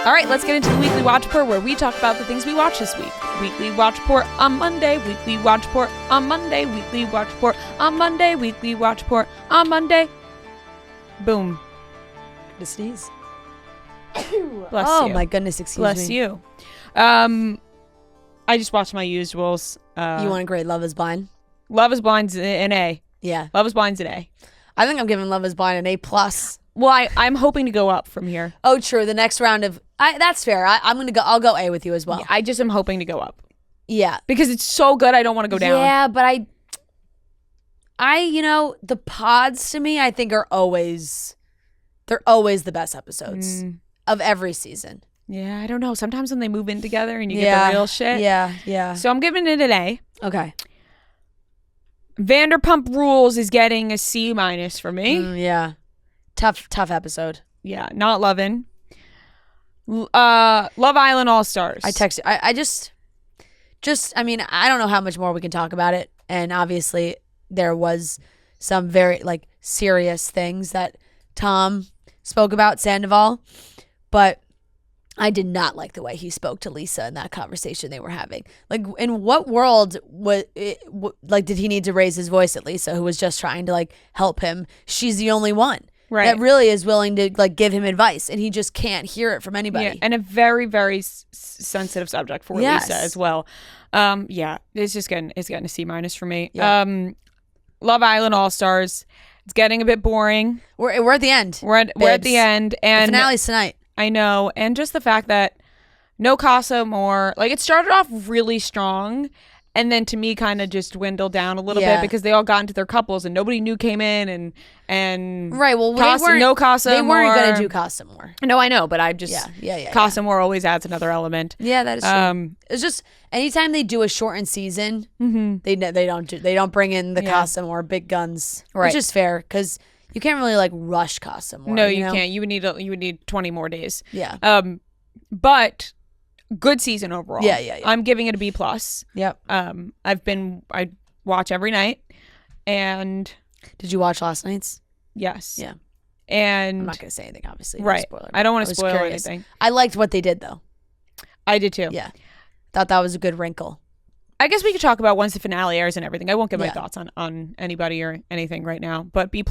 All right, let's get into the weekly watch report where we talk about the things we watched this week. Weekly watch report on Monday, weekly watch report on Monday, weekly watch report on Monday, weekly watch report on Monday. Boom. To sneeze. Bless you. Oh my goodness, excuse Bless me. you. I just watched my usuals. You want to grade Love is Blind? Love is Blind's an A. Yeah. Love is Blind's an A. I think I'm giving Love is Blind an A+. Well, I'm hoping to go up from here. Oh, true. The next round of that's fair. I'm gonna go. I'll go A with you as well. I just am hoping to go up Yeah. because it's so good. I don't want to go down. Yeah, but the pods to me, I think they're always the best episodes of every season. Yeah, I don't know. Sometimes when they move in together and you get the real shit. Yeah. So I'm giving it an A. Okay. Vanderpump Rules is getting a C- for me. Yeah. Tough episode. Yeah, not loving. Love Island All Stars. I texted. I just. I mean, I don't know how much more we can talk about it, and obviously there was some very serious things that Tom spoke about Sandoval, but I did not like the way he spoke to Lisa in that conversation they were having. Like, in what world did he need to raise his voice at Lisa, who was just trying to help him? She's the only one. Right. That really is willing to give him advice, and he just can't hear it from anybody. Yeah, and a very, very sensitive subject for Yes. Lisa as well. It's getting a C- for me. Yeah. Love Island All Stars. It's getting a bit boring. We're at the end. We're at the end, and the finale's tonight. I know, and just the fact that no Casa More, it started off really strong, and then to me kind of just dwindled down a little bit because they all got into their couples and nobody new came in and right. Well, Casa, no Casa They More. weren't going to do Casa More. No, I know, but I just Casa More always adds another element. Yeah, that is true. It's just anytime they do a shortened season, they don't bring in the Casa More big guns, which is fair because you can't really rush Casa More. No, you can't. You would need 20 more days. Yeah. But good season overall. Yeah. I'm giving it a B+. Yep. I watch every night, and did you watch last night's? yes. Yeah. And I'm not going to say anything, obviously. No right. spoiler. I don't want to was spoil curious. anything. I liked what they did though. I did too. Yeah. Thought that was a good wrinkle. I guess we could talk about once the finale airs and everything. I won't give my Yeah. thoughts on anybody or anything right now, but B+.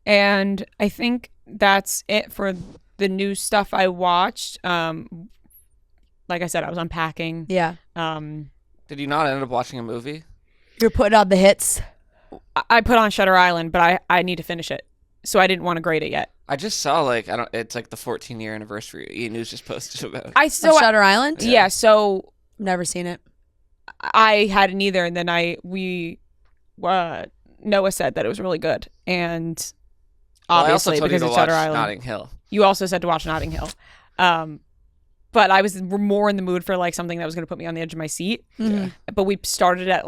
And I think that's it for the new stuff I watched. Like I said, I was unpacking. Yeah. Did you not end up watching a movie? You're putting on the hits. I put on Shutter Island, but I need to finish it, so I didn't want to grade it yet. I just saw it's the 14-year anniversary. E! News just posted about it. Shutter Island? Yeah. So Never seen it. I hadn't either, and then Noah said that it was really good, and obviously I also told because you to it's Shutter watch Island. Notting Hill. You also said to watch Notting Hill. But I was more in the mood for something that was going to put me on the edge of my seat. Mm-hmm. But we started at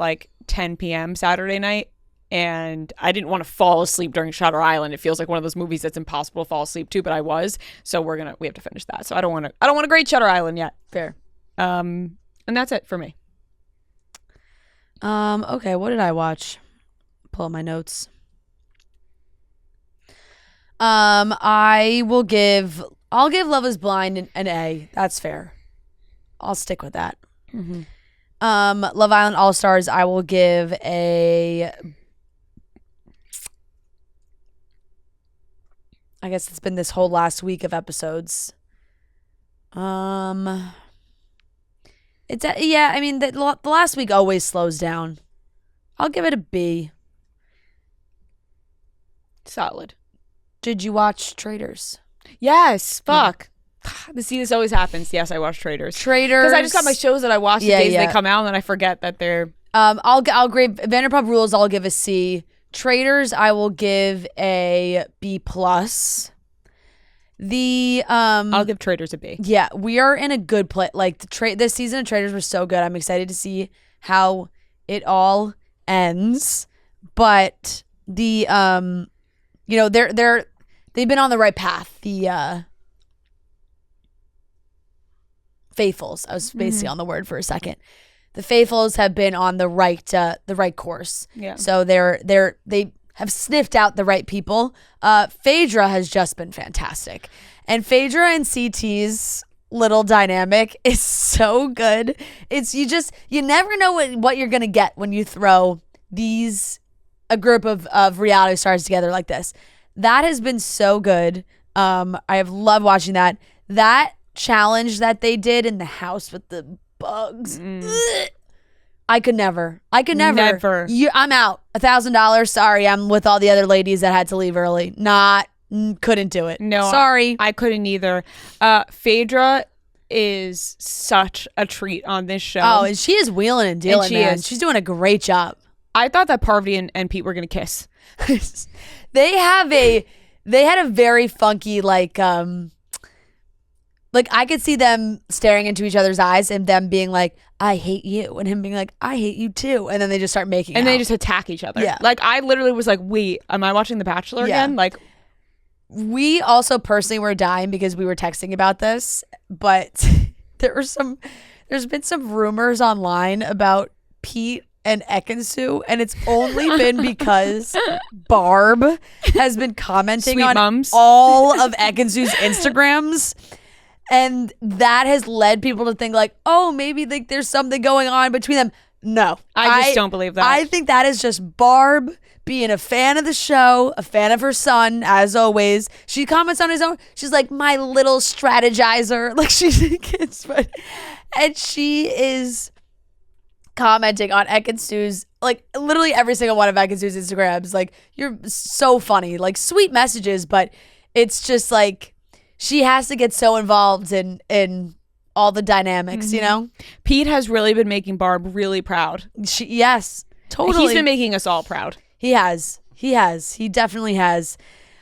10 p.m. Saturday night, and I didn't want to fall asleep during Shutter Island. It feels like one of those movies that's impossible to fall asleep to, but I was. So we have to finish that. So I don't want to grade Shutter Island yet. Fair. And that's it for me. Okay, what did I watch? Pull up my notes. I'll give Love is Blind an A. That's fair. I'll stick with that. Mm-hmm. Love Island All Stars, I will give I guess it's been this whole last week of episodes. The last week always slows down. I'll give it a B. Solid. Did you watch Traitors? Yes. Fuck. This always happens. Yes, I watch Traitors. Traitors. Because I just got my shows that I watch the days they come out, and then I forget that they're... I'll grade Vanderpump Rules. I'll give a C. Traitors, I will give a B+. I'll give Traitors a B. Yeah, we are in a good place. This season of Traitors was so good. I'm excited to see how it all ends. But they've been on the right path. The Faithfuls. I was basically on the word for a second. The Faithfuls have been on the right course. Yeah. So they have sniffed out the right people. Phaedra has just been fantastic. And Phaedra and CT's little dynamic is so good. It's you never know what you're gonna get when you throw a group of reality stars together like this. That has been so good. I have loved watching that. That challenge that they did in the house with the bugs. I could never. Never. I'm out. $1,000. Sorry, I'm with all the other ladies that had to leave early. Couldn't do it. No, sorry. I couldn't either. Phaedra is such a treat on this show. Oh, and she is wheeling and dealing, man. She's doing a great job. I thought that Parvati and Pete were gonna kiss. They had a very funky like I could see them staring into each other's eyes and them being like, I hate you, and him being like, I hate you too, and then they just start making and out. they just attack each other. Yeah. Like I literally was like, wait, am I watching The Bachelor again? Like, we also personally were dying because we were texting about this, but there's been some rumors online about Pete and Ekin-Su, and it's only been because Barb has been commenting Sweet on mums. all of Ekin-Su's Instagrams, and that has led people to think like, oh, maybe like there's something going on between them. No, I just don't believe that. I think that is just Barb being a fan of the show, a fan of her son, as always. She comments on his own. She's like, my little strategizer. Like she thinks, and she is commenting on Ekin-Su's, like literally every single one of Ekin-Su's Instagrams. Like, you're so funny, like sweet messages, but it's just like she has to get so involved in all the dynamics, you know? Pete has really been making Barb really proud. Yes, totally. He's been making us all proud. He has. He definitely has.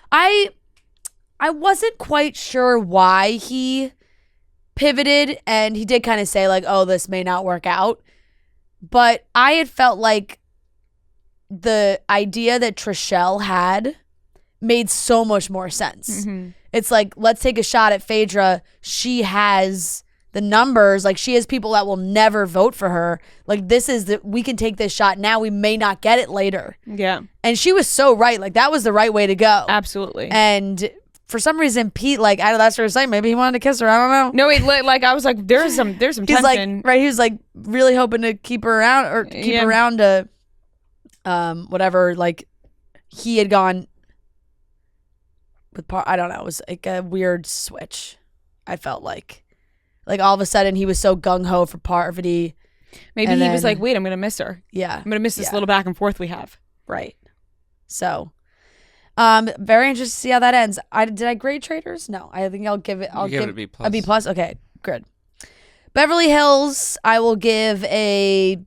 I wasn't quite sure why he pivoted, and he did kind of say like, oh, this may not work out. But I had felt like the idea that Trishelle had made so much more sense. It's like, let's take a shot at Phaedra. She has the numbers, like she has people that will never vote for her. Like we can take this shot now. We may not get it later. Yeah. And she was so right. Like that was the right way to go. Absolutely. And for some reason, Pete, like, I know that's what he's saying. Maybe he wanted to kiss her. I don't know. No, like I was like, there's some He's tension. like, right. He was like really hoping to keep her around or keep her around to, whatever. Like he had gone with I don't know. It was like a weird switch. I felt like all of a sudden he was so gung ho for Parvati. Maybe he was like, wait, I'm gonna miss her. Yeah, I'm gonna miss this little back and forth we have. Right. So, very interested to see how that ends. Did I grade Traitors? No, I think I'll give it. I'll give it a B plus. A B plus. Okay, good. Beverly Hills, I will give a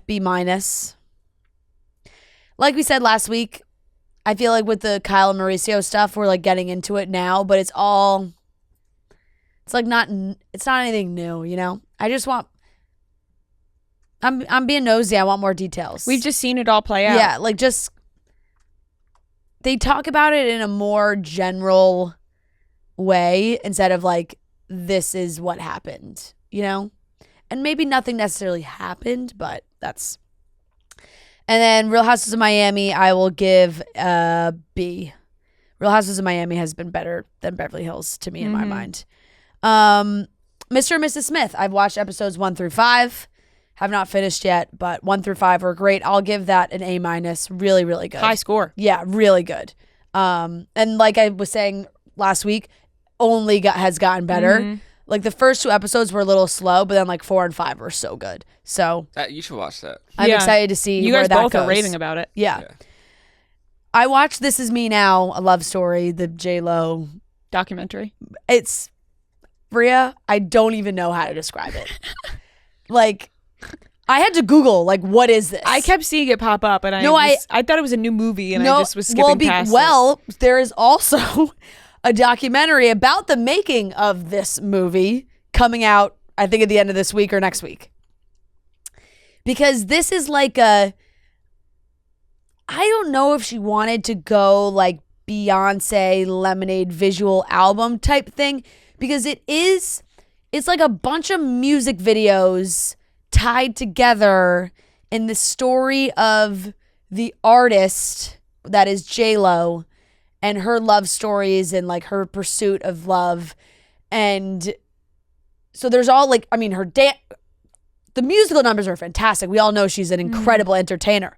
B minus. Like we said last week, I feel like with the Kyle and Mauricio stuff, we're like getting into it now, but it's like it's not anything new, you know? I just want, I'm being nosy. I want more details. We've just seen it all play out. Yeah, like just, they talk about it in a more general way instead of like, this is what happened, you know? And maybe nothing necessarily happened, but that's. And then Real Houses of Miami, I will give a B. Real Houses of Miami has been better than Beverly Hills to me in my mind. Mr. and Mrs. Smith, I've watched episodes 1 through 5. Have not finished yet, but 1 through 5 were great. I'll give that an A minus. Really, really good. High score. Yeah, really good. And like I was saying last week, has gotten better. Like the first 2 episodes were a little slow, but then like 4 and 5 were so good. So You should watch that. I'm excited to see you where guys that both goes. are raving about it. Yeah. I watched This Is Me Now, a love story, the J-Lo documentary. It's Bria, I don't even know how to describe it. Like, I had to Google, like, what is this? I kept seeing it pop up, and I thought it was a new movie, and I just was skipping past it. There is also a documentary about the making of this movie coming out, I think, at the end of this week or next week. Because this is like I don't know if she wanted to go like Beyonce Lemonade visual album type thing, because it's like a bunch of music videos tied together in the story of the artist that is J-Lo and her love stories and like her pursuit of love. And so there's all like, I mean, the musical numbers are fantastic. We all know she's an incredible entertainer.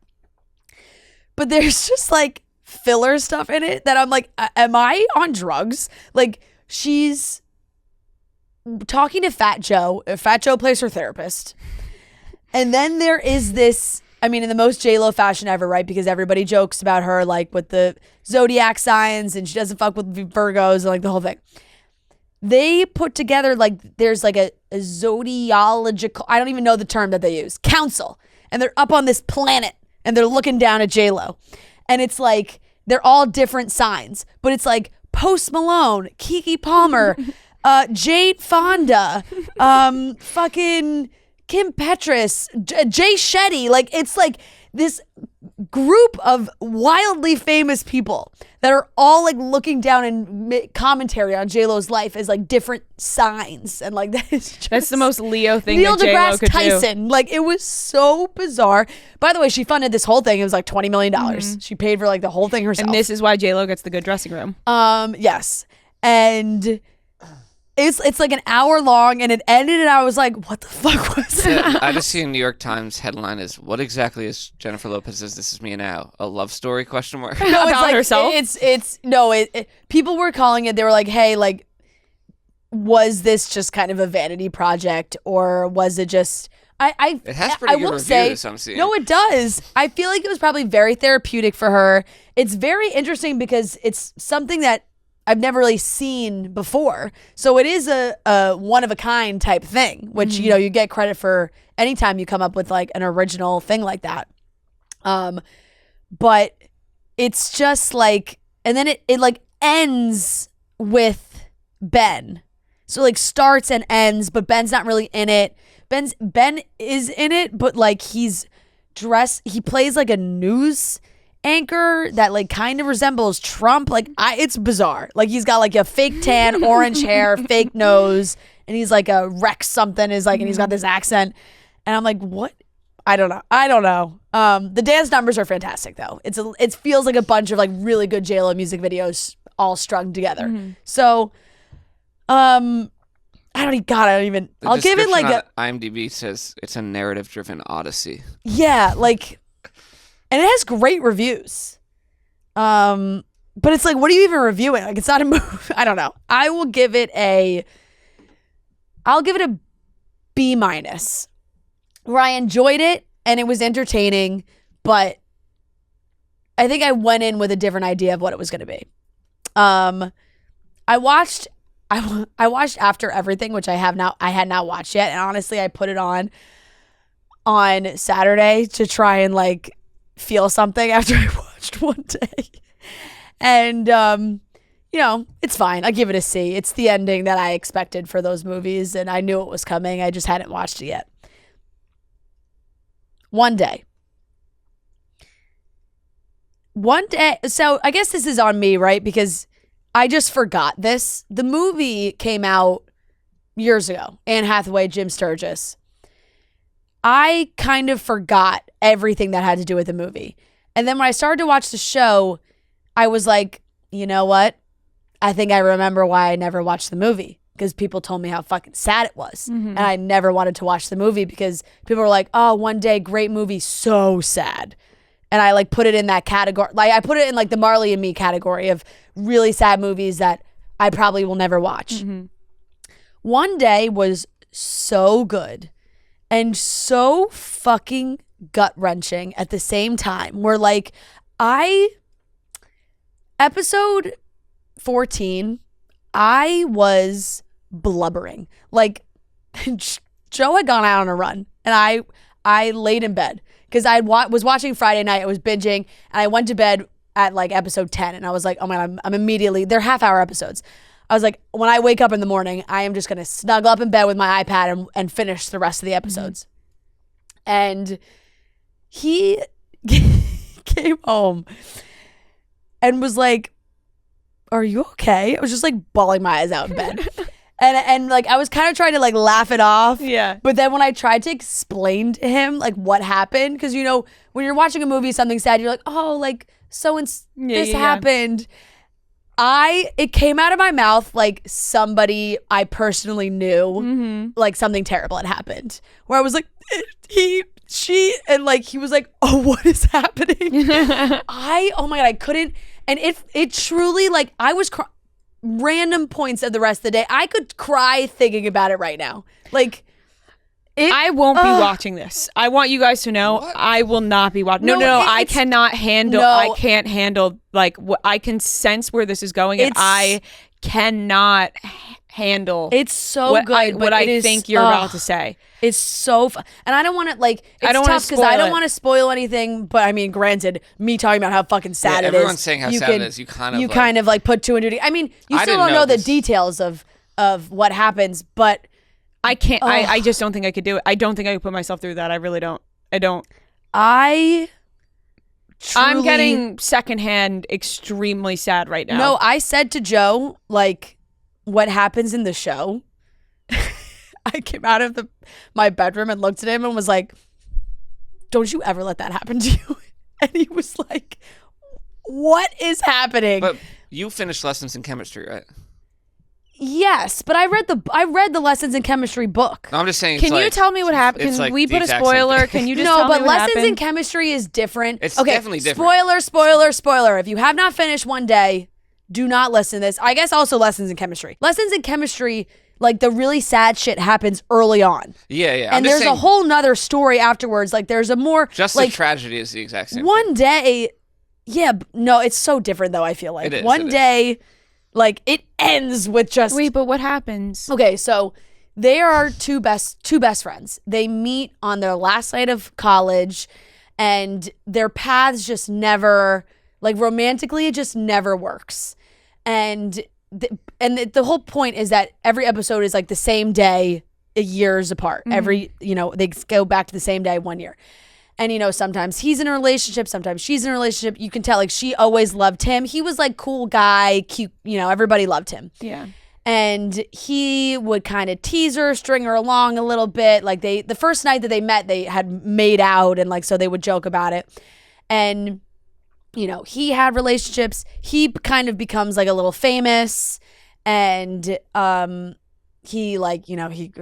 But there's just like filler stuff in it that I'm like, am I on drugs? Like, she's talking to Fat Joe. Fat Joe plays her therapist. And then there is this, I mean, in the most J-Lo fashion ever, right? Because everybody jokes about her, like, with the zodiac signs, and she doesn't fuck with Virgos, and like the whole thing. They put together, like, there's like a zodiological, I don't even know the term that they use, council. And they're up on this planet, and they're looking down at J-Lo. And it's like, they're all different signs. But it's like Post Malone, Keke Palmer, Jade Fonda, fucking Kim Petras, Jay Shetty. Like, it's like this group of wildly famous people that are all like looking down and commentary on J-Lo's life as like different signs. And like, that's the most Leo thing Neil that J-Lo deGrasse could Tyson. do. Like, it was so bizarre. By the way, she funded this whole thing. It was like $20 million. She paid for like the whole thing herself. And this is why J-Lo gets the good dressing room. Yes. And it's like an hour long, and it ended, and I was like, what the fuck was that? I just see a New York Times headline is, what exactly is Jennifer Lopez's This Is Me Now? A love story, question mark? No, it's About like, herself? People were calling it, they were like, hey, like, was this just kind of a vanity project, or was it just, It has pretty good reviews, I'm seeing. No, it does. I feel like it was probably very therapeutic for her. It's very interesting because it's something that I've never really seen before. So it is a one-of-a-kind type thing, which, you know, you get credit for anytime you come up with, like, an original thing like that. But it's just, like, and then it like, ends with Ben. So, like, starts and ends, but Ben's not really in it. Ben is in it, but, like, he plays, like, a news anchor that like kind of resembles Trump. Like, it's bizarre. Like, he's got like a fake tan, orange hair, fake nose, and he's like a Rex something is like, and he's got this accent, and I'm like, what? I don't know. The dance numbers are fantastic though. It feels like a bunch of like really good J-Lo music videos all strung together. So, I'll give it like a IMDb says it's a narrative-driven odyssey. Yeah, like. And it has great reviews. But it's like, what are you even reviewing? Like, it's not a movie. I don't know. I'll give it a B-, where I enjoyed it and it was entertaining, but I think I went in with a different idea of what it was going to be. I watched After Everything, which I had not watched yet, and honestly, I put it on Saturday to try and like feel something after I watched one day. And you know, it's fine. I give it a C. It's the ending that I expected for those movies, and I knew it was coming. I just hadn't watched it yet. One day. So I guess this is on me, right? Because I just forgot this. The movie came out years ago. Anne Hathaway, Jim Sturgis. I kind of forgot everything that had to do with the movie. And then when I started to watch the show, I was like, you know what? I think I remember why I never watched the movie, because people told me how fucking sad it was. And I never wanted to watch the movie because people were like, oh, One Day, great movie, so sad. And I like put it in that category. Like, I put it in like the Marley and Me category of really sad movies that I probably will never watch. One Day was so good and so fucking gut-wrenching at the same time. Where like, episode 14, I was blubbering. Like, Joe had gone out on a run, and I laid in bed because I was watching Friday night. I was binging, and I went to bed at like episode 10, and I was like, oh my God, I'm immediately, they're half-hour episodes. I was like, when I wake up in the morning, I am just going to snuggle up in bed with my iPad and finish the rest of the episodes. And he came home and was like, are you okay? I was just like bawling my eyes out in bed. and like, I was kind of trying to like laugh it off. Yeah. But then when I tried to explain to him like what happened, because you know, when you're watching a movie, something sad, you're like, oh, like this happened. it came out of my mouth like somebody I personally knew, like something terrible had happened. Where I was like, she, and like he was like, oh, what is happening? Oh my God, I couldn't. And it truly, like, I was random points of the rest of the day. I could cry thinking about it right now. Like, I won't be watching this. I want you guys to know I will not be watching. No. I cannot handle. No. I can't handle like what I can sense where this is going, and I cannot handle. It's so what good. what I think you're about to say. It's so fun. And I don't want to like. It's I don't tough because I spoil don't it. want to spoil anything. But I mean, granted, me talking about how fucking sad it is. Everyone's saying how sad it is. You kind of like put two and two. I mean, you I still didn't don't know know the this. details of what happens, but I can't. I just don't think I could do it. I don't think I could put myself through that. I really don't. I don't. I'm getting secondhand extremely sad right now. No, I said to Joe, like, what happens in the show? I came out of my bedroom and looked at him and was like, don't you ever let that happen to you. And he was like, what is happening? But you finished lessons in chemistry, right? Yes, but I read the lessons in chemistry book. No, I'm just saying. Can you tell me what happened? it's Can like we the put a exact same spoiler? thing. Can you just No, tell but me what lessons in happened? chemistry is different. It's okay, definitely different. Spoiler. If you have not finished one day, do not listen to this. I guess also lessons in chemistry. Lessons in chemistry, like the really sad shit happens early on. Yeah. And there's a whole nother story afterwards. Like there's a more Just like the tragedy is the exact same. one day. Yeah, no, it's so different though. I feel like It is, one it is. day, like it ends with just Wait, but what happens? Okay, so they are two best friends. They meet on their last night of college, and their paths just never, like romantically, it just never works. And the whole point is that every episode is like the same day, years apart. Every they go back to the same day 1 year. And, sometimes he's in a relationship, sometimes she's in a relationship. You can tell, like, she always loved him. He was, like, cool guy, cute, everybody loved him. Yeah. And he would kind of tease her, string her along a little bit. Like, the first night that they met, they had made out, and, like, so they would joke about it. And, he had relationships. He kind of becomes, like, a little famous. And, he, like, he,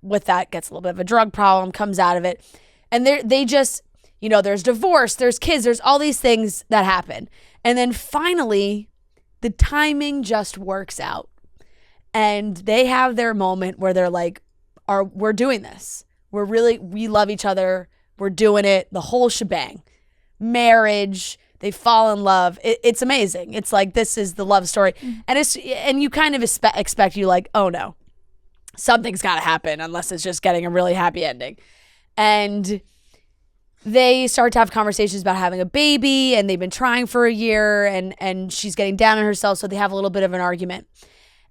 with that, gets a little bit of a drug problem, comes out of it. And they just, there's divorce, there's kids, there's all these things that happen. And then finally, the timing just works out. And they have their moment where they're like, we're doing this. We love each other. We're doing it. The whole shebang. Marriage, they fall in love. It's amazing. It's like, this is the love story. And you kind of expect you like, oh no, something's got to happen unless it's just getting a really happy ending. And they start to have conversations about having a baby, and they've been trying for a year, and she's getting down on herself, so they have a little bit of an argument.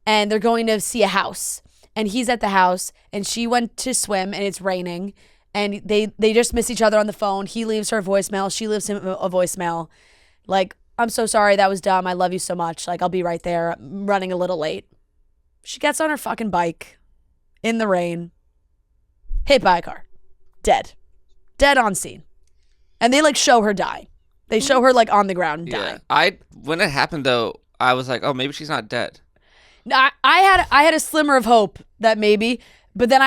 And they're going to see a house, and he's at the house, and she went to swim, and it's raining, and they just miss each other on the phone. He leaves her a voicemail, she leaves him a voicemail, like, I'm so sorry, that was dumb, I love you so much, like, I'll be right there, I'm running a little late. She gets on her fucking bike in the rain, hit by a car. Dead on scene. And they like show her die. They show her like on the ground dying. When it happened though, I was like, oh, maybe she's not dead. I had a slimmer of hope that maybe, but then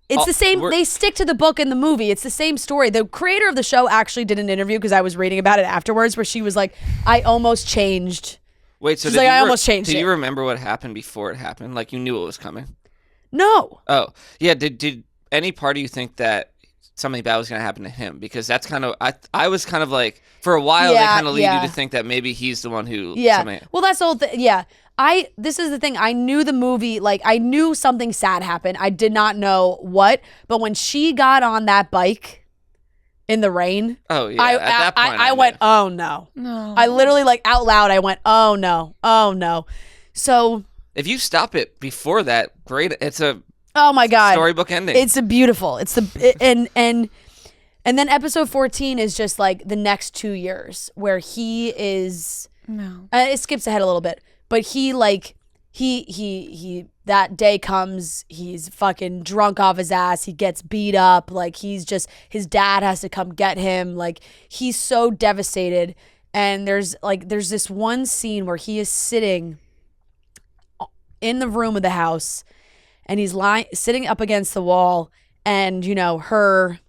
it's the same. They stick to the book and the movie. It's the same story. The creator of the show actually did an interview because I was reading about it afterwards, where she was like, I almost changed. Wait, so I almost changed Do it. you remember what happened before it happened? Like you knew it was coming? No. Oh, yeah. Did any part of you think that something bad was going to happen to him? Because that's kind of, I was kind of like, for a while, they kind of lead you to think that maybe he's the one who. Yeah. Well, that's the whole thing. Yeah. This is the thing. I knew the movie, like I knew something sad happened. I did not know what, but when she got on that bike in the rain. Oh yeah. At that point, I went, oh no. No. I literally like out loud, I went, oh no. So. If you stop it before that, great. It's a. Oh my God. Storybook ending. It's a beautiful. And then episode 14 is just like the next 2 years where he is. No. It skips ahead a little bit, but he like he that day comes, he's fucking drunk off his ass, he gets beat up, like he's just, his dad has to come get him, like he's so devastated. And there's this one scene where he is sitting in the room of the house, and he's sitting up against the wall, and her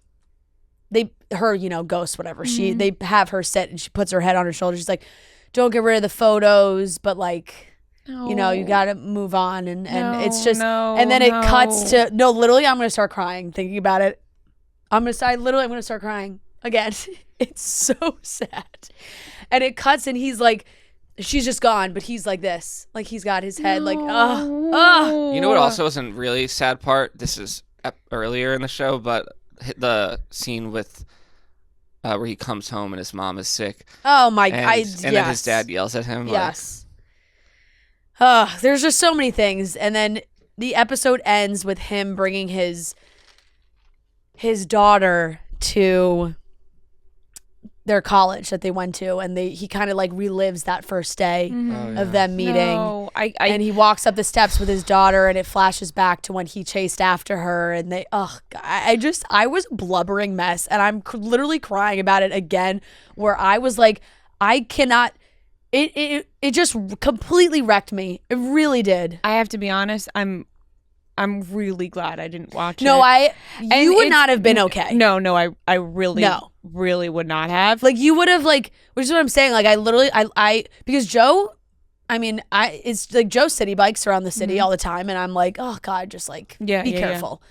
ghost, whatever, they have her sit, and she puts her head on her shoulder. She's like, don't get rid of the photos, but like, you gotta move on. And it's just, and then it cuts to, literally I'm gonna start crying thinking about it. I'm gonna start crying again. It's so sad. And it cuts, and he's like, she's just gone, but he's like this, like he's got his head like, You know what also wasn't really sad part? This is earlier in the show, but the scene with where he comes home and his mom is sick. Oh my! And then his dad yells at him. Yes. There's just so many things, and then the episode ends with him bringing his daughter to their college that they went to, and he kind of like relives that first day of them meeting. No, and he walks up the steps with his daughter, and it flashes back to when he chased after her, and I was a blubbering mess, and I'm literally crying about it again, where I was like, I cannot. It just completely wrecked me. It really did. I have to be honest. I'm really glad I didn't watch it. No, you would not have been okay. No, I really would not have. Like, you would have, like, which is what I'm saying. Like, I literally, because Joe, it's like Joe city bikes around the city all the time, and I'm like, oh God, just like, be careful.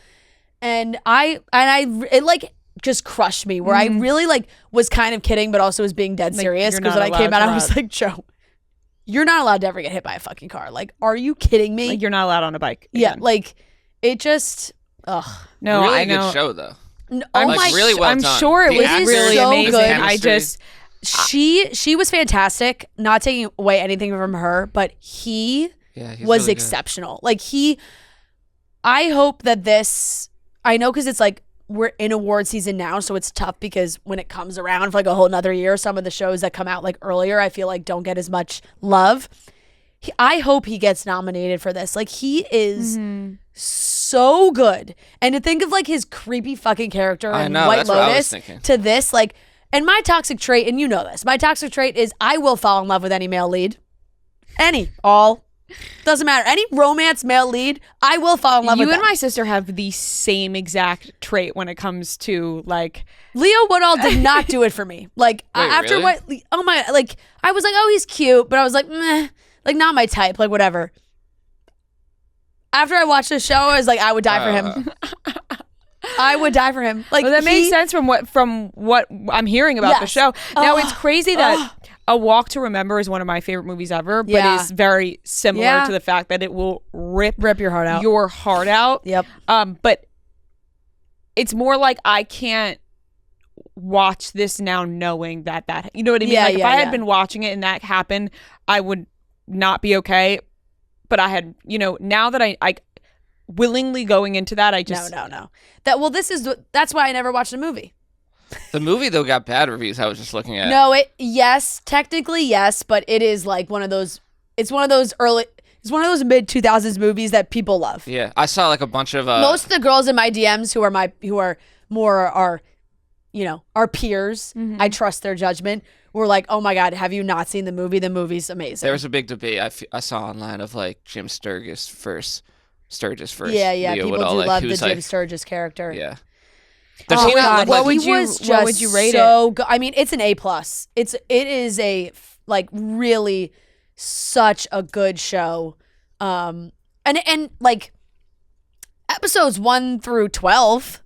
And it like just crushed me, where I really like was kind of kidding, but also was being dead serious, because when I came out, I was like, Joe, you're not allowed to ever get hit by a fucking car. Like, are you kidding me? Like, you're not allowed on a bike again. Yeah, like, it just, ugh. No, really I know. good show though. Really well I'm done. sure it The was actors, really so amazing. good. I just, she was fantastic. Not taking away anything from her, but he was really exceptional. Like, I hope that I know, because it's like, we're in award season now, so it's tough, because when it comes around for like a whole nother year, some of the shows that come out like earlier, I feel like don't get as much love. I hope he gets nominated for this. Like, he is so good. And to think of like his creepy fucking character in White Lotus to this, like, and my toxic trait, and you know this, my toxic trait is I will fall in love with any male lead. Doesn't matter. Any romance male lead, I will fall in love with you and them. my sister have the same exact trait when it comes to like Leo Woodall did not do it for me. Like, after really? oh my, like, I was like, oh, he's cute, but I was like, meh, like, not my type, like, whatever. After I watched the show, I was like, I would die for him. I would die for him. Like, well, that makes sense from what I'm hearing about the show. Now, it's crazy that A Walk to Remember is one of my favorite movies ever, but is very similar to the fact that it will rip your heart out. Yep. But it's more like I can't watch this now knowing that you know what I mean? Yeah, like, if I had been watching it and that happened, I would not be okay. But I had, now that I willingly going into that, I just no. That's why I never watched the movie. The movie though got bad reviews. I was just looking at. No, technically yes, but it is like one of those. It's one of those mid 2000s movies that people love. Yeah, I saw like a bunch of. Most of the girls in my DMs who are more our peers. I trust their judgment. We're like, oh my God, have you not seen the movie? The movie's amazing. There was a big debate I saw online of like Jim Sturgis first. Yeah, Leo people Woodall, do like, love the like, Jim Sturgis character. Yeah. Oh God, what would you rate it? I mean, it's an A+. It is a like really such a good show. And like episodes 1 through 12,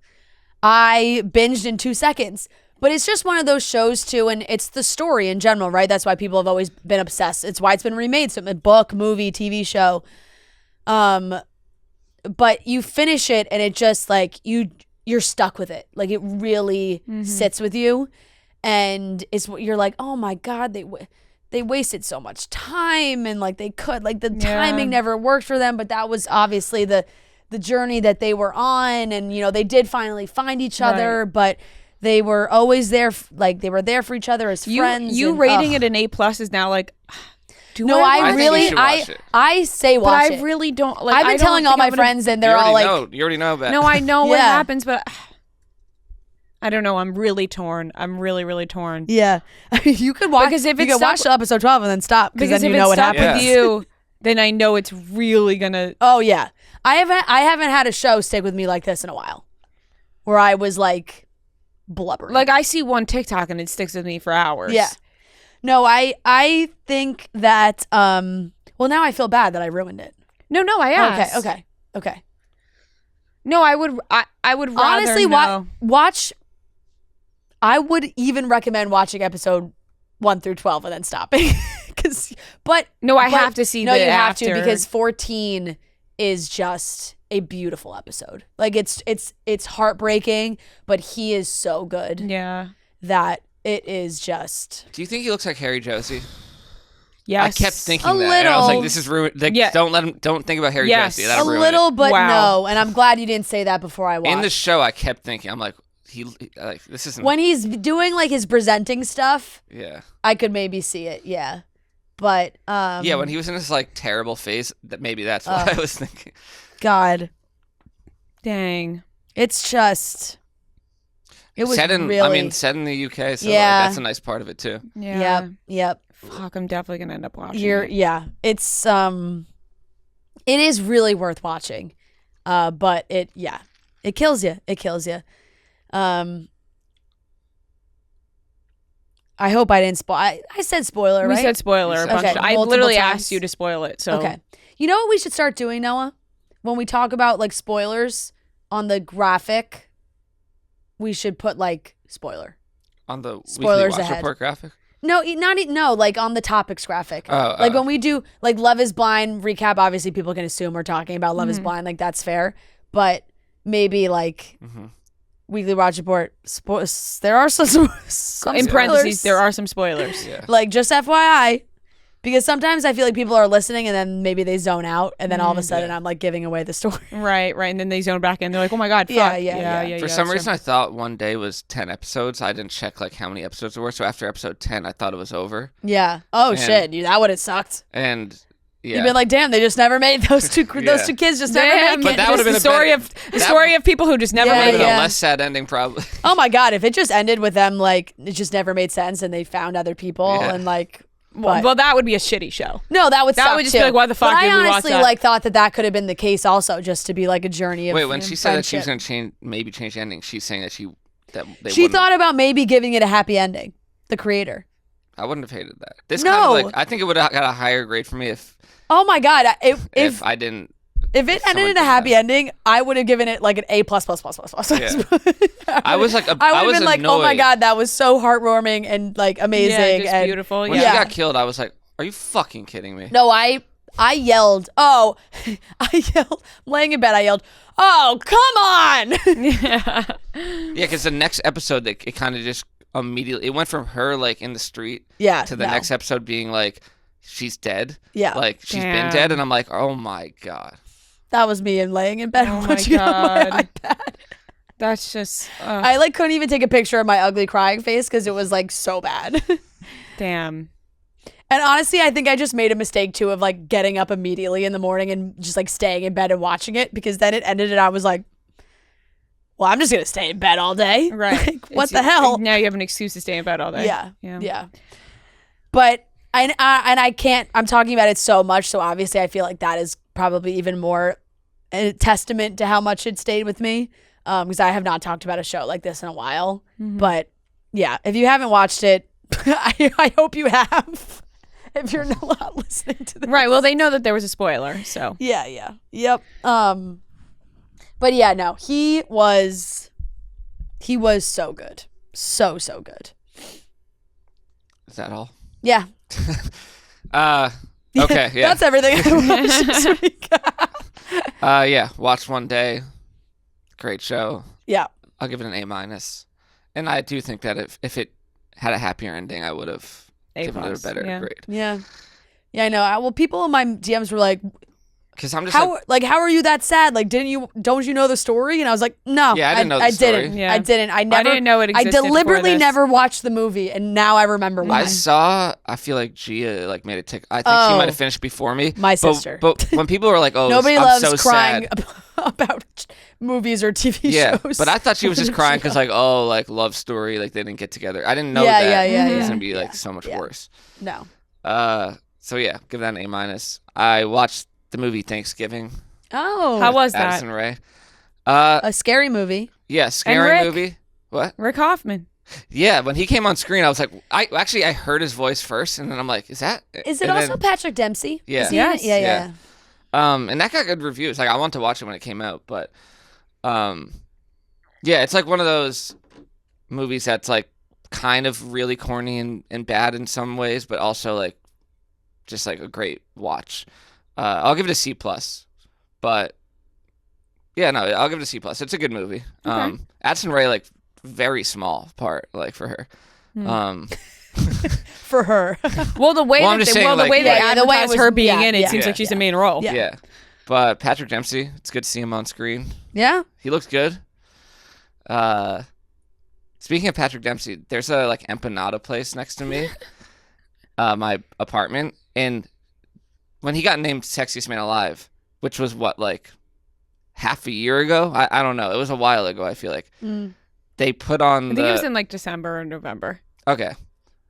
I binged in 2 seconds. But it's just one of those shows too, and it's the story in general, right? That's why people have always been obsessed. It's why it's been remade, so book, movie, TV show. But you finish it, and it just like you're stuck with it. Like, it really sits with you, and you're like, oh my God, they wasted so much time, and like they could, like, the timing never worked for them, but that was obviously the journey that they were on, and they did finally find each other, but they were always there, like they were there for each other as friends. You rating it an A+ is now like. I say watch it. But I really don't like. I've been telling all my friends, and they're all like, "You already know about." No, I know what happens, but I don't know. I'm really torn. I'm really, really torn. Yeah. You could watch Because if you it's could watch episode 12 and then stop because then if you know it's what stuck happens. with you, then I know it's really gonna. Oh yeah. I haven't had a show stick with me like this in a while. Where I was like blubbering. Like I see one TikTok and it sticks with me for hours. Yeah. No, I think that well now I feel bad that I ruined it. No, I asked. Okay. No, I would rather Honestly, know. watch. I would even recommend watching episode 1 through 12 and then stopping. No, I have to see. No, you have after. to because 14 is just a beautiful episode. Like it's heartbreaking, but he is so good Yeah. that it is just. Do you think he looks like Harry Josie? Yes. I kept thinking A that. And I was little. like, this is ruined. Like, Yeah. Don't think about Harry Yes. Josie. A That'll ruin little, it. but Wow. no. And I'm glad you didn't say that before I watched. In the show, I kept thinking, I'm like, he like this isn't. When he's doing like his presenting stuff, Yeah. I could maybe see it. Yeah. But Yeah, when he was in his like terrible phase, that maybe that's what I was thinking. God, Dang. it's just it was set in, really. I mean, set in the UK, so Yeah. like, that's a nice part of it too. Yeah. Yep. Fuck, I'm definitely gonna end up watching. Yeah. It's it is really worth watching. But it kills you. It kills you. I hope I didn't spoil. I said spoiler, We right? said spoiler a bunch. Okay, I multiple literally times. asked you to spoil it. So Okay. You know what we should start doing, Noah? When we talk about like spoilers on the graphic, we should put like spoiler. On the Spoilers weekly watch ahead. report graphic. No, no, like on the topics graphic. Oh, Like when we do like Love is Blind recap, obviously people can assume we're talking about Love is Mm-hmm. Blind, like that's fair. But maybe like weekly watch report. There are some in parentheses, spoilers. there are some spoilers. Yeah. Like just FYI, because sometimes I feel like people are listening and then maybe they zone out and then all of a sudden I'm like giving away the story. Right, and then they zone back in. They're like, "Oh my god, fuck." Yeah. For some reason, I thought one day was 10 episodes. I didn't check like how many episodes there were. So after episode 10, I thought it was over. Yeah. Oh And- shit, that would have sucked. And yeah, You've been like, damn, they just never made those two kids just never Damn, make But it. that would've been the a story better- of the story of people who just never Yeah, would made have been it. a less sad ending, probably. Oh my god, if it just ended with them like it just never made sense and they found other people Yeah. and like but- Well, that would be a shitty show. no, that would that suck would just too. be like, why the fuck but did I we watch honestly that? like thought that could have been the case also, just to be like a journey of Wait, when she said that she was friendship. going to change the ending, she's saying that they She wouldn't. thought about maybe giving it a happy ending. The creator. I wouldn't have hated that. This No. kind of like I think it would have got a higher grade for me if Oh my god, if I didn't. if it ended someone in a did happy that. ending, I would have given it like an A+++++. Yeah. I was like, I I would was have been like, oh my annoyed. god, that was so heartwarming and like amazing Yeah, just and beautiful. When Yeah. she Yeah. got killed, I was like, are you fucking kidding me? No, I yelled. Oh, I yelled. I'm laying in bed. I yelled. Oh, come on! Yeah. Yeah, because the next episode, it kind of just immediately it went from her like in the street Yeah. to the no. next episode being like she's dead. Yeah. Like she's been Damn. dead, and I'm like, oh my god. That was me and laying in bed Oh my watching it on my God. iPad. That's just I like couldn't even take a picture of my ugly crying face because it was like so bad. damn. And honestly, I think I just made a mistake too of like getting up immediately in the morning and just like staying in bed and watching it because then it ended and I was like, well, I'm just gonna stay in bed all day. Right. Like, what It's- the hell? Now you have an excuse to stay in bed all day. Yeah. Yeah. Yeah. But and I can't. I'm talking about it so much, so obviously I feel like that is probably even more a testament to how much it stayed with me. Because I have not talked about a show like this in a while. But yeah, if you haven't watched it, I hope you have. If you're not listening to this, Right. Well, they know that there was a spoiler, so yeah, yep. But yeah, no, he was so good, so good. Is that all? Yeah. Okay, yeah. That's everything I watched this week. Yeah, watched one day. Great show. Yeah. I'll give it an A-. And I do think that if it had a happier ending, I would have given it a better yeah. grade. Yeah. Yeah, I know. Well, people in my DMs were like, Because I'm just like, how are you that sad? Like, don't you know the story? And I was like, no. Yeah, I didn't know the I story. didn't. Yeah. I didn't. I never. didn't know it I existed before deliberately this. never watched the movie, and now I remember why. I feel like Gia like made it tick. I think she Oh. might have finished before me. My But- sister. But when people are like, oh, Nobody I'm loves so crying sad. about movies or TV Yeah, shows. but I thought she was just crying because like, oh, like love story, like they didn't get together. I didn't know that it was gonna be like so much worse. No. So yeah, give that an A-. I watched the movie Thanksgiving. Oh. How was that? Addison Rae. A scary movie. Yeah, scary Rick? movie. What? Rick Hoffman. Yeah, when he came on screen, I was like, I heard his voice first, and then I'm like, is it Is it also Patrick Dempsey? Yeah. Is he in it? Yes. Yeah. And that got good reviews. Like I wanted to watch it when it came out, but yeah, it's like one of those movies that's like kind of really corny and bad in some ways, but also like just like a great watch. I'll give it a C+, but yeah, no, I'll give it a C+. It's a good movie. Okay. Addison Rae, like very small part, like for her. For her. Well, the way Well, I'm that just they, saying, the like- way they Yeah, the way it advertise was- her being yeah, in it yeah. seems like she's the main role. Yeah. Yeah. But Patrick Dempsey, it's good to see him on screen. Yeah. He looks good. Speaking of Patrick Dempsey, there's a like empanada place next to me, my apartment, and when he got named Sexiest Man Alive, which was what, like half a year ago? I don't know. It was a while ago. I feel like they put on. I think it was in like December or November. Okay,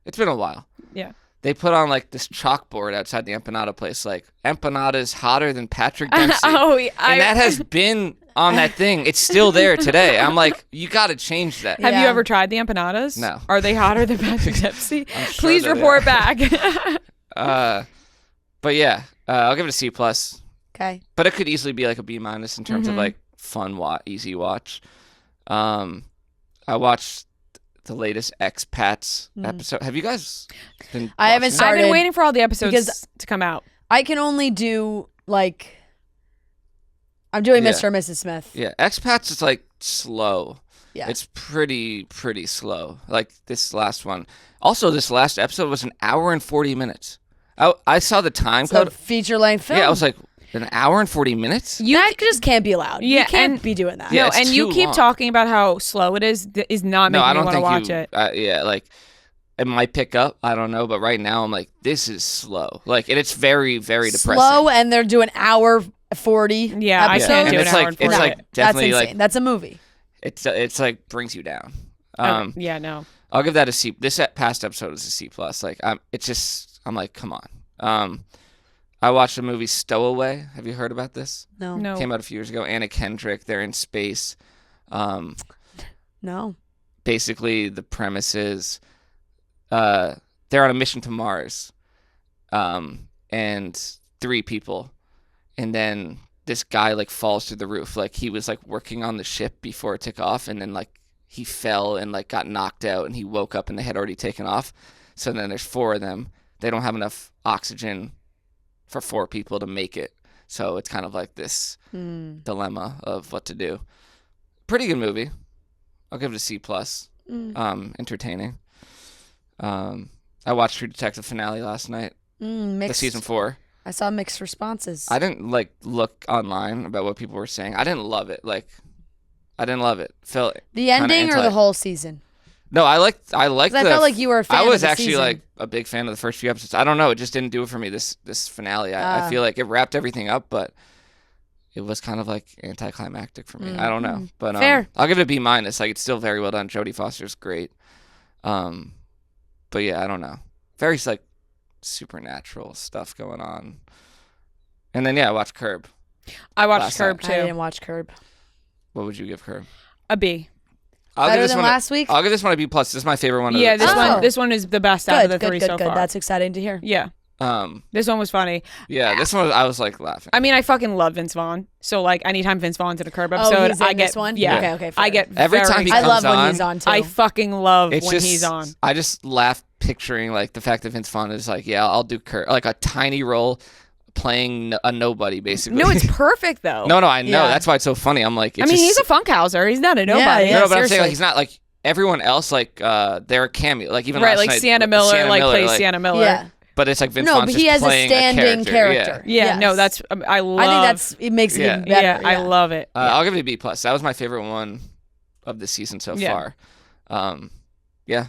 it's been a while. Yeah. They put on like this chalkboard outside the empanada place, like empanada is hotter than Patrick Dempsey. And that has been on that thing. It's still there today. I'm like, you got to change that. Have you Yeah. ever tried the empanadas? No. Are they hotter than Patrick Dempsey? I'm sure Please that they report are. back. But yeah, I'll give it a C+. Okay. But it could easily be like a B- in terms of like fun, easy watch. I watched the latest Expats episode. Have you guys been? I haven't watching it? started. I've been waiting for all the episodes because- to come out. I can only do like I'm doing Yeah. Mr. and Mrs. Smith. Yeah, Expats is like slow. Yeah. It's pretty slow. Like this last one. Also, this last episode was an hour and 40 minutes. I saw the time So code. feature length film. Yeah, I was like, an hour and 40 minutes? that just can't be allowed. Yeah, you can't and- be doing that. Yeah, No, it's and you too keep long. talking about how slow it is not No, making I me don't want to think watch you. it. Yeah, like it might pick up. I don't know, but right now I'm like, this is slow. Like, and it's very, very depressing. Slow, and they're doing hour 40. Yeah, I episodes. can't and do an it's hour like and it's 40. like That's definitely insane. like That's a movie. it's like brings you down. Yeah, no. I'll give that a C. This past episode is a C+. Like, it's just I'm like, come on. I watched the movie Stowaway. Have you heard about this? No. No. Came out a few years ago. Anna Kendrick. They're in space. No. Basically, the premise is they're on a mission to Mars, and 3 people, and then this guy like falls through the roof. Like he was like working on the ship before it took off, and then like he fell and like got knocked out, and he woke up and they had already taken off. So then there's 4 of them. They don't have enough oxygen for 4 people to make it. So it's kind of like this dilemma of what to do. Pretty good movie. I'll give it a C+. Entertaining. I watched True Detective finale last night. The Mixed. season 4. I saw mixed responses. I didn't like look online about what people were saying. I didn't love it. Like, I didn't love it. Felt the kinda ending or anti- the whole season? No, I liked. 'Cause the. I felt like you were a fan I of was the actually season. like a big fan of the first few episodes. I don't know. It just didn't do it for me. This finale. I feel like it wrapped everything up, but it was kind of like anticlimactic for me. I don't know, but Fair. I'll give it a B-. Like, it's still very well done. Jodie Foster's great. But yeah, I don't know. Very like supernatural stuff going on. And then yeah, I watched Curb. I watched Last Curb night. I too. didn't watch Curb. What would you give Curb? A B. I'll Better give this than one. last week? I'll give this one a B+. This is my favorite one. Yeah, of this the, Oh. one this one is the best out of the 3 good, so good. far. That's exciting to hear. Yeah. Um, This one was funny. yeah, this one I was like laughing. I mean, I fucking love Vince Vaughn. So like anytime Vince Vaughn's in a Curb Oh, episode, he's in I get this one? Yeah. Okay, fair. I get Every very time he I comes love when on, he's on too. I fucking love It's when just he's on. I just laugh picturing like the fact that Vince Vaughn is like, yeah, I'll do Curb, like a tiny role playing a nobody basically. No, it's perfect though. no, I know. Yeah. That's why it's so funny. I'm like, I it's mean, just, he's a funkhauser. He's not a nobody. yeah. no, but I'm saying seriously. like he's not like everyone else. Like they're a cameo. Like even Right, last like night, Sienna Miller, plays Sienna Miller. Yeah. But it's like Vince No, Vaughn's but he just has a playing standing character. Yeah, Yes. no, that's I love. I think it makes it Yeah. even better. yeah, I love it. I'll give it a B+. That was my favorite one of the season so Yeah. far. Yeah,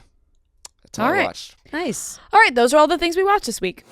that's all All I right. watched. Nice. All right, those are all the things we watched this week.